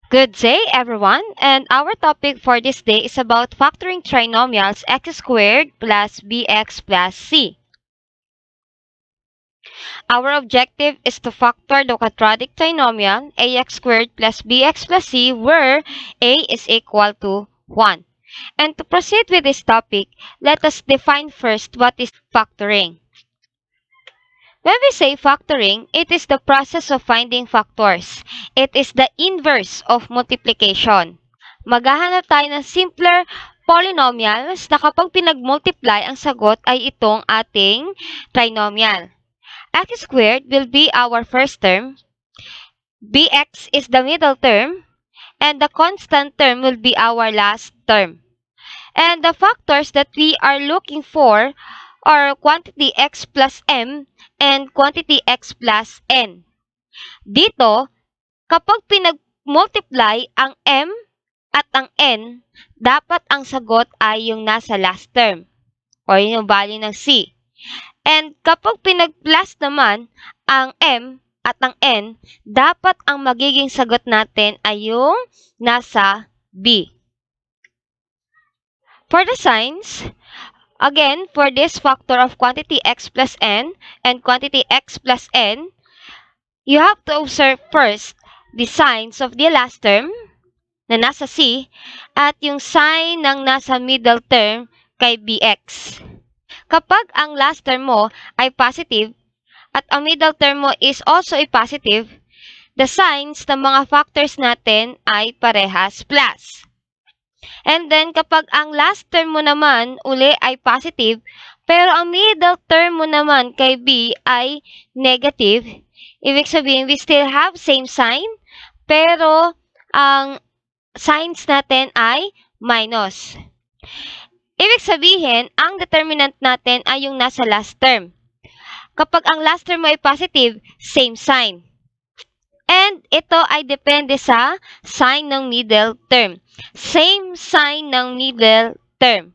Good day, everyone, and our topic for this day is about factoring trinomials x squared plus bx plus c. Our objective is to factor the quadratic trinomial ax squared plus bx plus c where a is equal to 1. And to proceed with this topic, let us define first what is factoring. When we say factoring, it is the process of finding factors. It is the inverse of multiplication. Maghahanap tayo ng simpler polynomials na kapag pinag-multiply ang sagot ay itong ating trinomial. X squared will be our first term, bx is the middle term, and the constant term will be our last term. And the factors that we are looking for are quantity x plus m and quantity x plus n. Dito, kapag pinag-multiply ang m at ang n, dapat ang sagot ay yung nasa last term or yung value ng c. And kapag pinag-plus naman ang m at ang n, dapat ang magiging sagot natin ay yung nasa b. For the signs, again, for this factor of quantity x plus n and quantity x plus n, you have to observe first the signs of the last term na nasa c at yung sign ng nasa middle term kay bx. Kapag ang last term mo ay positive at ang middle term mo is also a positive, the signs ng mga factors natin ay parehas plus. And then, kapag ang last term mo naman uli ay positive, pero ang middle term mo naman kay B ay negative, ibig sabihin, we still have same sign, pero ang signs natin ay minus. Ibig sabihin, ang determinant natin ay yung nasa last term. Kapag ang last term mo ay positive, same sign. And ito ay depende sa sign ng middle term. Same sign ng middle term.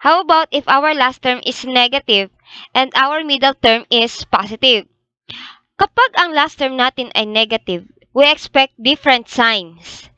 How about if our last term is negative and our middle term is positive? Kapag ang last term natin ay negative, we expect different signs.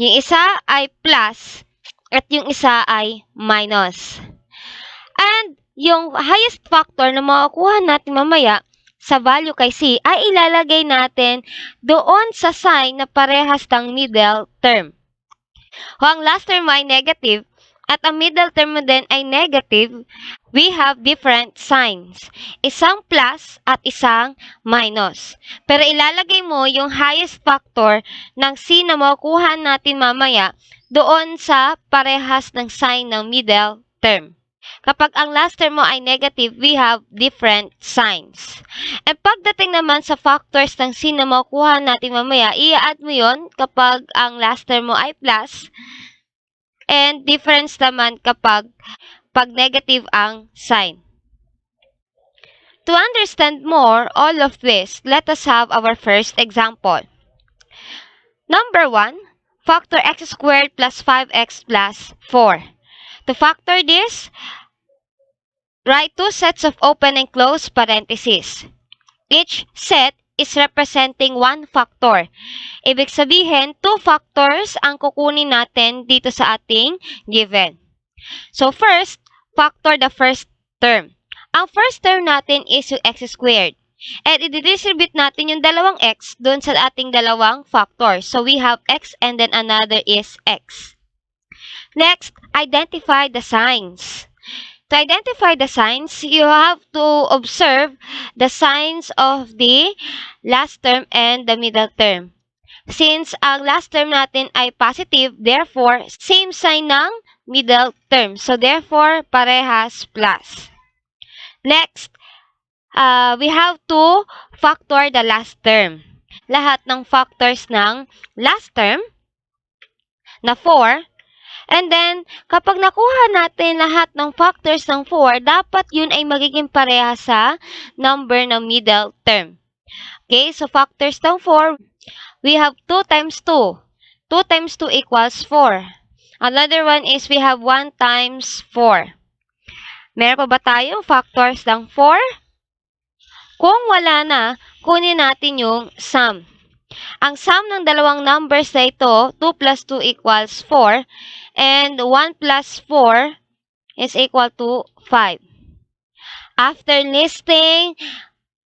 Yung isa ay plus at yung isa ay minus. And yung highest factor na makukuha natin mamaya sa value kay C ay ilalagay natin doon sa sign na parehas ng middle term. Kung ang last term ay negative at ang middle term mo din ay negative, we have different signs. Isang plus at isang minus. Pero ilalagay mo yung highest factor ng C na makukuha natin mamaya doon sa parehas ng sign ng middle term. Kapag ang last term mo ay negative, we have different signs. And pagdating naman sa factors ng C na makukuha natin mamaya, i-add mo yon kapag ang last term mo ay plus. And difference naman kapag negative ang sign. To understand more all of this, let us have our first example. Number 1, factor x squared plus 5x plus 4. To factor this, write two sets of open and closed parentheses. Each set is representing one factor. Ibig sabihin, two factors ang kukunin natin dito sa ating given. So first, factor the first term. Ang first term natin is yung x squared. And i-distribute natin yung dalawang x doon sa ating dalawang factor. So we have x and then another is x. Next, identify the signs. To identify the signs, you have to observe the signs of the last term and the middle term. Since ang last term natin ay positive, therefore, same sign ng middle term. So, therefore, parehas plus. Next, we have to factor the last term. Lahat ng factors ng last term na 4. And then, kapag nakuha natin lahat ng factors ng 4, dapat yun ay magiging pareha sa number ng middle term. Okay, so factors ng 4, we have 2 times 2. 2 times 2 equals 4. Another one is we have 1 times 4. Meron pa ba tayong factors ng 4? Kung wala na, kunin natin yung sum. Ang sum ng dalawang numbers na ito, 2 plus 2 equals 4, and 1 plus 4 is equal to 5. After listing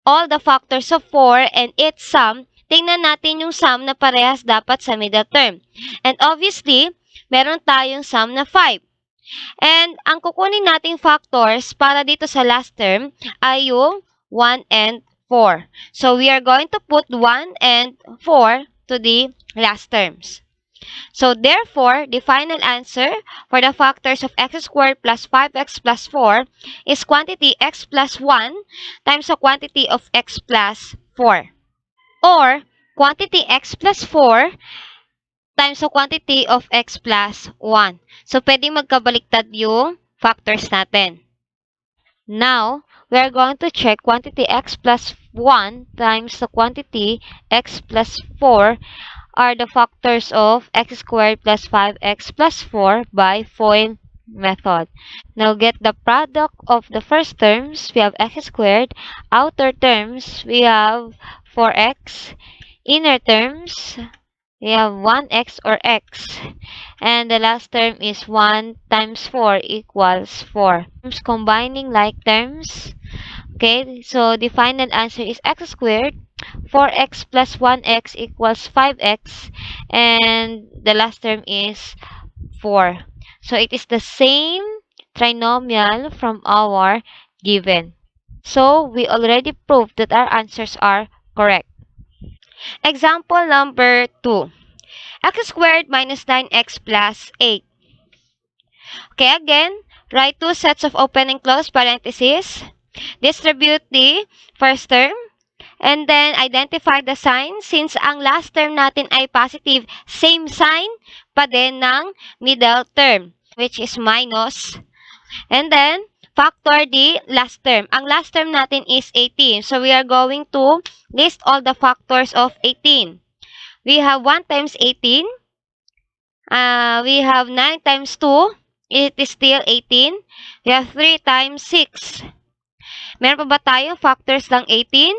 all the factors of 4 and its sum, tingnan natin yung sum na parehas dapat sa middle term. And obviously, meron tayong sum na 5. And ang kukunin nating factors para dito sa last term ay yung 1 and 4. So we are going to put 1 and 4 to the last terms. So therefore, the final answer for the factors of x squared plus 5x plus 4 is quantity x plus 1 times the quantity of x plus 4. Or quantity x plus 4 times the quantity of x plus 1. So, pwedeng magkabaliktad yung factors natin. Now, we are going to check quantity x plus 1 times the quantity x plus 4 are the factors of x squared plus 5x plus 4 by FOIL method. Now, get the product of the first terms. We have x squared. Outer terms, we have 4x. Inner terms, we have 1x or x. And the last term is 1 times 4 equals 4. Combining like terms. Okay, so the final answer is x squared. 4x plus 1x equals 5x. And the last term is 4. So it is the same trinomial from our given. So we already proved that our answers are correct. Example number 2. X squared minus 9x plus 8. Okay, again, write two sets of open and close parentheses. Distribute the first term. And then, identify the sign. Since ang last term natin ay positive, same sign pa din ng middle term, which is minus. And then, factor the last term. Ang last term natin is 18. So, we are going to list all the factors of 18. We have 1 times 18. We have 9 times 2. It is still 18. We have 3 times 6. Meron pa ba tayong factors ng 18?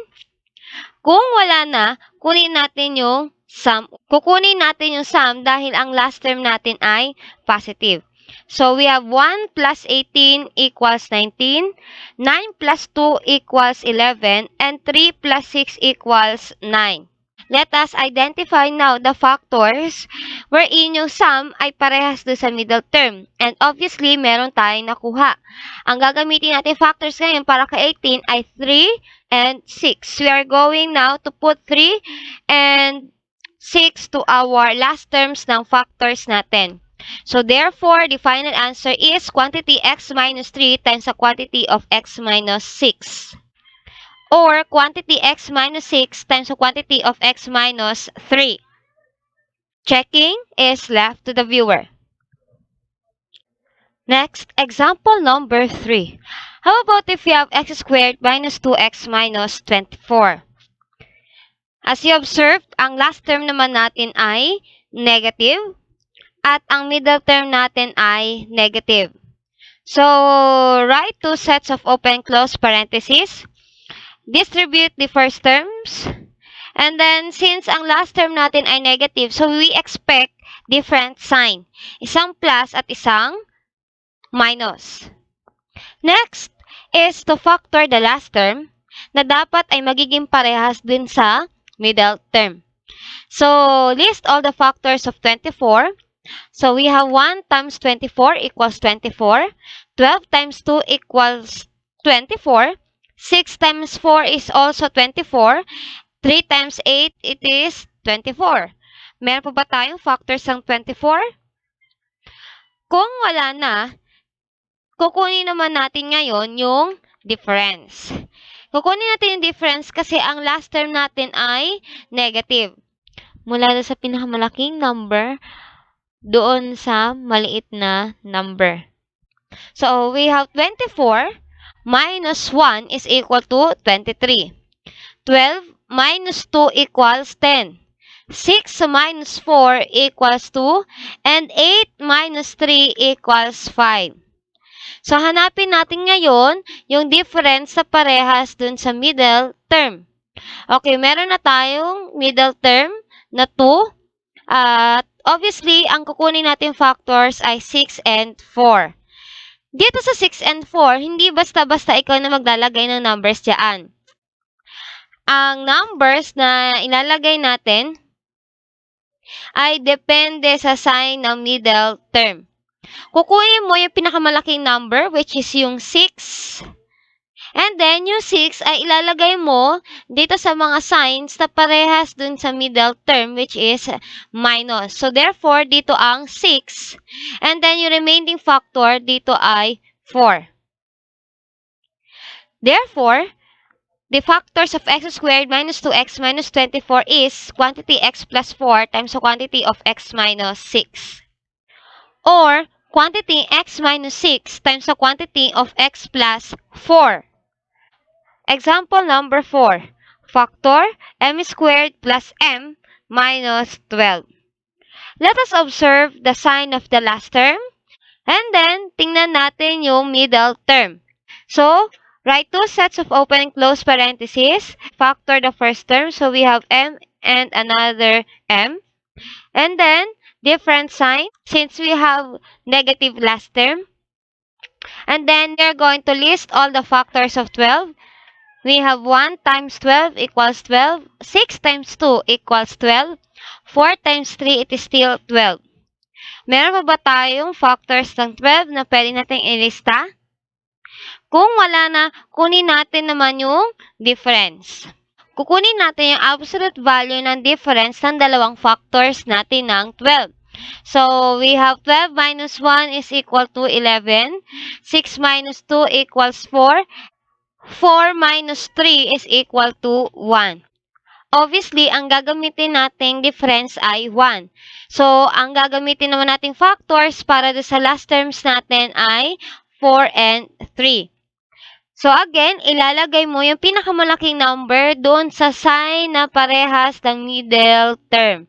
Kung wala na, kunin natin yung sum. Kukunin natin yung sum dahil ang last term natin ay positive. So, we have 1 plus 18 equals 19, 9 plus 2 equals 11, and 3 plus 6 equals 9. Let us identify now the factors wherein yung sum ay parehas doon sa middle term. And obviously, meron tayong nakuha. Ang gagamitin natin factors ngayon para kay 18 ay 3 and 6. We are going now to put 3 and 6 to our last terms ng factors natin. So therefore, the final answer is quantity x minus 3 times the quantity of x minus 6. Or quantity x minus 6 times the quantity of x minus 3. Checking is left to the viewer. Next, example number 3. How about if we have x squared minus 2x minus 24? As you observed, ang last term naman natin ay negative at ang middle term natin ay negative. So, write two sets of open close parentheses. Distribute the first terms. And then, since ang last term natin ay negative, so we expect different sign. Isang plus at isang minus. Next is to factor the last term na dapat ay magiging parehas din sa middle term. So, list all the factors of 24. So, we have 1 times 24 equals 24. 12 times 2 equals 24. 6 times 4 is also 24. 3 times 8, it is 24. Meron pa ba tayong factors ng 24? Kung wala na, kukunin naman natin ngayon yung difference. Kukunin natin yung difference kasi ang last term natin ay negative. Mula sa pinakamalaking number doon sa maliit na number. So, we have 24 minus 1 is equal to 23. 12 minus 2 equals 10. 6 minus 4 equals 2. And 8 minus 3 equals 5. So, hanapin natin ngayon yung difference sa parehas dun sa middle term. Okay, meron na tayong middle term na 2. At obviously, ang kukunin natin factors ay 6 and 4. Dito sa 6 and 4, hindi basta-basta ikaw na maglalagay ng numbers diyan. Ang numbers na ilalagay natin ay depende sa sign ng middle term. Kukunin mo yung pinakamalaking number, which is yung 6. And then, yung 6 ay ilalagay mo dito sa mga signs na parehas dun sa middle term, which is minus. So, therefore, dito ang 6. And then, yung remaining factor dito ay 4. Therefore, the factors of x squared minus 2x minus 24 is quantity x plus 4 times the quantity of x minus 6. Or, quantity x minus 6 times the quantity of x plus 4. Example number 4. Factor m squared plus m minus 12. Let us observe the sign of the last term. And then, tingnan natin yung middle term. So, write two sets of open and close parentheses. Factor the first term. So, we have m and another m. And then, different sign since we have negative last term. And then, we are going to list all the factors of 12. We have 1 times 12 equals 12. 6 times 2 equals 12. 4 times 3, it is still 12. Meron pa ba tayong factors ng 12 na pwede natin ilista? Kung wala na, kunin natin naman yung difference. Kukunin natin yung absolute value ng difference ng dalawang factors natin ng 12. So, we have 12 minus 1 is equal to 11. 6 minus 2 equals 4. 4 minus 3 is equal to 1. Obviously, ang gagamitin nating difference ay 1. So, ang gagamitin naman nating factors para sa last terms natin ay 4 and 3. So, again, ilalagay mo yung pinakamalaking number doon sa sign na parehas ng middle term.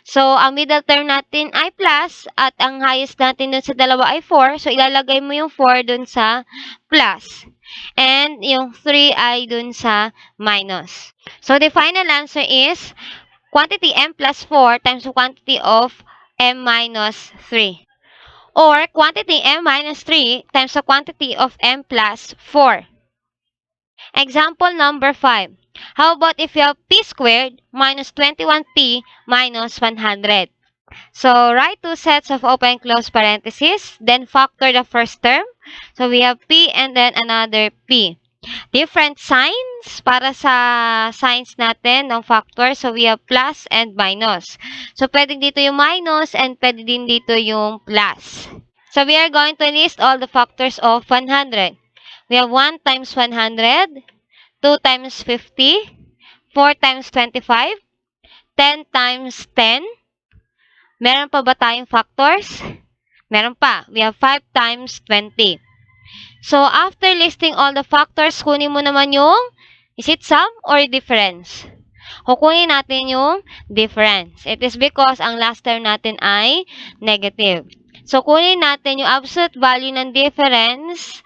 So, ang middle term natin ay plus at ang highest natin doon sa dalawa ay 4. So, ilalagay mo yung 4 doon sa plus. And yung 3 ay dun sa minus. So, the final answer is quantity m plus 4 times the quantity of m minus 3. Or quantity m minus 3 times the quantity of m plus 4. Example number 5. How about if you have p squared minus 21p minus 100? So, write two sets of open and close parentheses, then factor the first term. So, we have p and then another p. Different signs para sa signs natin ng factor. So, we have plus and minus. So, pwedeng dito yung minus and pwede din dito yung plus. So, we are going to list all the factors of 100. We have 1 times 100, 2 times 50, 4 times 25, 10 times 10. Meron pa ba tayong factors? Meron pa. We have 5 times 20. So, after listing all the factors, kunin mo naman yung, is it sum or difference? Kukunin natin yung difference. It is because ang last term natin ay negative. So, kunin natin yung absolute value ng difference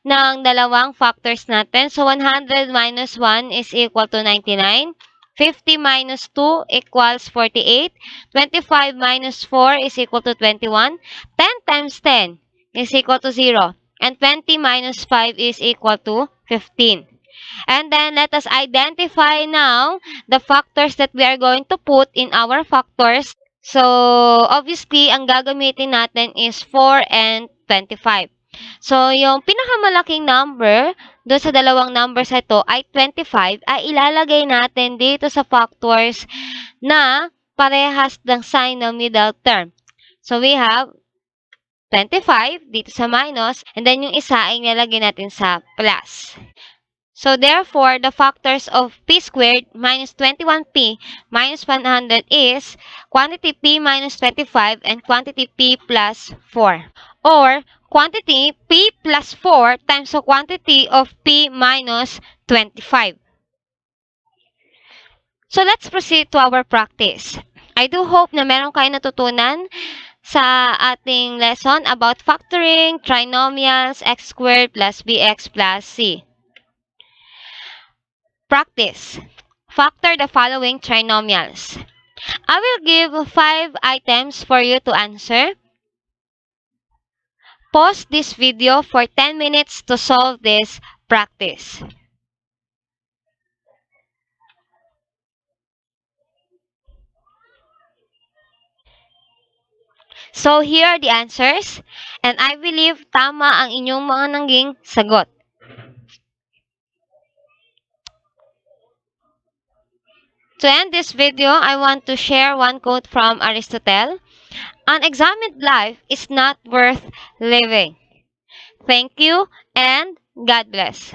ng dalawang factors natin. So, 100 minus 1 is equal to 99. 50 minus 2 equals 48. 25 minus 4 is equal to 21. 10 times 10 is equal to 0. And 20 minus 5 is equal to 15. And then, let us identify now the factors that we are going to put in our factors. So, obviously, ang gagamitin natin is 4 and 25. So, yung pinakamalaking number doon sa dalawang numbers ito ay 25 ay ilalagay natin dito sa factors na parehas ng sign ng middle term. So, we have 25 dito sa minus and then yung isa ay ilalagay natin sa plus. So, therefore, the factors of p squared minus 21p minus 100 is quantity p minus 25 and quantity p plus 4. Or, quantity p plus 4 times the quantity of p minus 25. So, let's proceed to our practice. I do hope na meron kayo natutunan sa ating lesson about factoring, trinomials, x squared plus bx plus c. Practice. Factor the following trinomials. I will give 5 items for you to answer. Pause this video for 10 minutes to solve this practice. So here are the answers, and I believe tama ang inyong mga naging sagot. To end this video, I want to share one quote from Aristotle. Unexamined life is not worth living. Thank you and God bless.